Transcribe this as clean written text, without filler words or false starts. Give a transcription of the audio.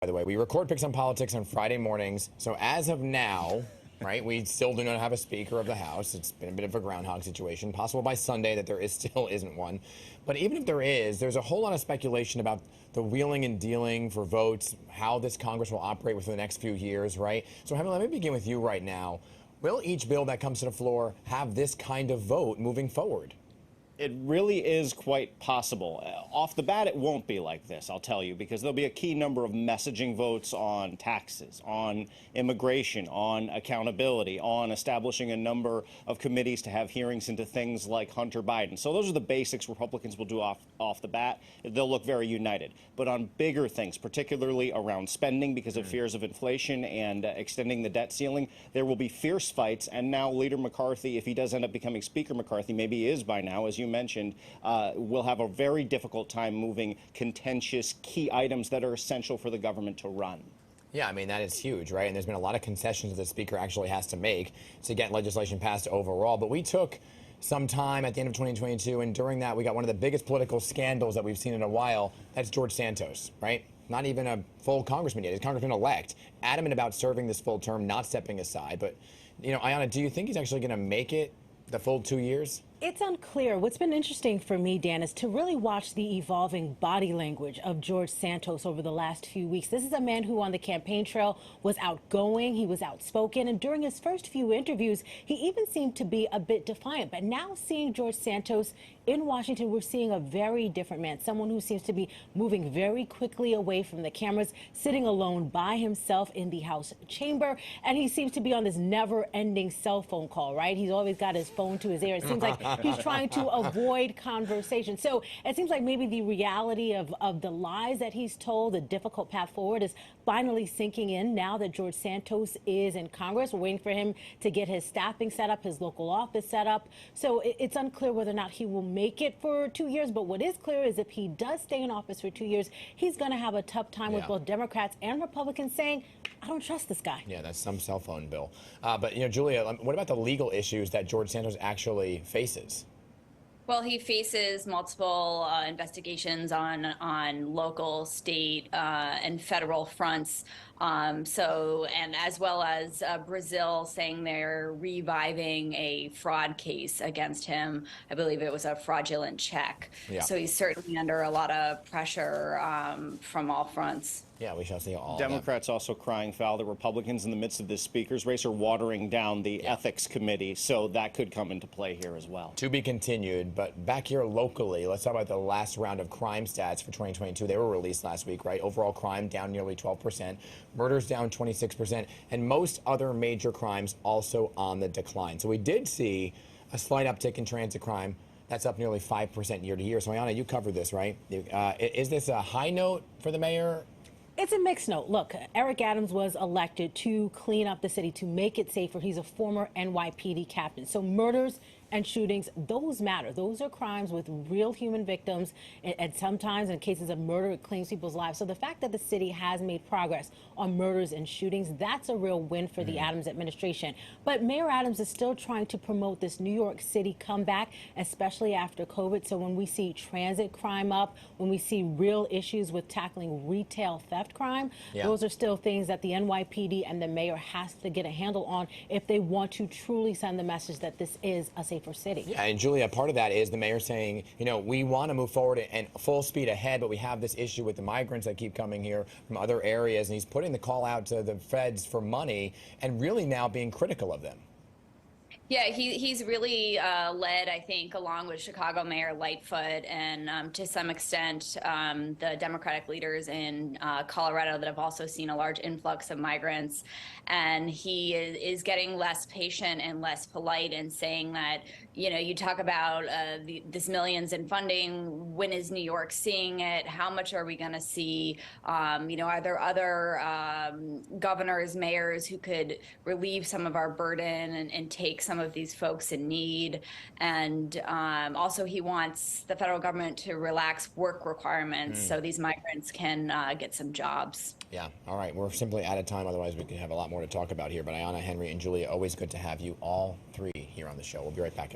By the way, we record Picks on Politics on Friday mornings. So as of now, right, we still do not have a Speaker of the House. It's been a bit of a groundhog situation. Possible by Sunday that there still isn't one. But even if there is, there's a whole lot of speculation about the wheeling and dealing for votes, how this Congress will operate within the next few years, right? So, Henry, let me begin with you right now. Will each bill that comes to the floor have this kind of vote moving forward? It really is quite possible. Off the bat, it won't be like this, I'll tell you, because there'll be a key number of messaging votes on taxes, on immigration, on accountability, on establishing a number of committees to have hearings into things like Hunter Biden. So those are the basics Republicans will do off the bat. They'll look very united. But on bigger things, particularly around spending because of fears of inflation and extending the debt ceiling, there will be fierce fights. And now Leader McCarthy, if he does end up becoming Speaker McCarthy, maybe he is by now, as you mentioned, will have a very difficult time moving contentious key items that are essential for the government to run. Yeah, I mean, that is huge, right? And there's been a lot of concessions that the Speaker actually has to make to get legislation passed overall. But we took some time at the end of 2022, and during that, we got one of the biggest political scandals that we've seen in a while. That's George Santos, right? Not even a full congressman yet. He's congressman-elect, adamant about serving this full term, not stepping aside. But, you know, Ayana, do you think he's actually going to make it the full 2 years? It's unclear. What's been interesting for me, Dan, is to really watch the evolving body language of George Santos over the last few weeks. This is a man who on the campaign trail was outgoing, he was outspoken, and during his first few interviews, he even seemed to be a bit defiant. But now seeing George Santos in Washington, we're seeing a very different man, someone who seems to be moving very quickly away from the cameras, sitting alone by himself in the House chamber, and he seems to be on this never-ending cell phone call, right? He's always got his phone to his ear. It seems like he's trying to avoid conversation. So it seems like maybe the reality of the lies that he's told, the difficult path forward, is finally sinking in now that George Santos is in Congress. We're waiting for him to get his staffing set up, his local office set up. So it's unclear whether or not he will make it for 2 years. But what is clear is if he does stay in office for 2 years, he's going to have a tough time with both Democrats and Republicans saying, I don't trust this guy. Yeah, that's some cell phone bill. But, you know, Julia, what about the legal issues that George Santos actually faces? Well, he faces multiple investigations on local, state, and federal fronts. And as well as Brazil saying they're reviving a fraud case against him. I believe it was a fraudulent check. Yeah. So he's certainly under a lot of pressure from all fronts. Yeah, we shall see all Democrats also crying foul. The Republicans in the midst of this Speaker's race are watering down the Ethics Committee, so that could come into play here as well. To be continued, but back here locally, let's talk about the last round of crime stats for 2022. They were released last week, right? Overall crime down nearly 12%, murders down 26%, and most other major crimes also on the decline. So we did see a slight uptick in transit crime. That's up nearly 5% year to year. So, Ayana, you covered this, right? Is this a high note for the mayor? It's a mixed note. Look, Eric Adams was elected to clean up the city, to make it safer. He's a former NYPD captain. So murders and shootings, those matter. Those are crimes with real human victims. And sometimes in cases of murder, it claims people's lives. So the fact that the city has made progress on murders and shootings, that's a real win for the Adams administration. But Mayor Adams is still trying to promote this New York City comeback, especially after COVID. So when we see transit crime up, when we see real issues with tackling retail theft crime, those are still things that the NYPD and the mayor has to get a handle on if they want to truly send the message that this is a safer city. Yeah, and Julia, part of that is the mayor saying, you know, we want to move forward and full speed ahead, but we have this issue with the migrants that keep coming here from other areas, and he's putting the call out to the feds for money and really now being critical of them. Yeah, he's really led, I think, along with Chicago Mayor Lightfoot and to some extent the Democratic leaders in Colorado that have also seen a large influx of migrants. And he is getting less patient and less polite and saying that, you know, you talk about this millions in funding. When is New York seeing it? How much are we going to see? You know, are there other governors, mayors who could relieve some of our burden and take some of these folks in need? And also he wants the federal government to relax work requirements so these migrants can get some jobs. Yeah. All right. We're simply out of time. Otherwise, we could have a lot more to talk about here. But Ayana, Henry, and Julia, always good to have you all three here on the show. We'll be right back.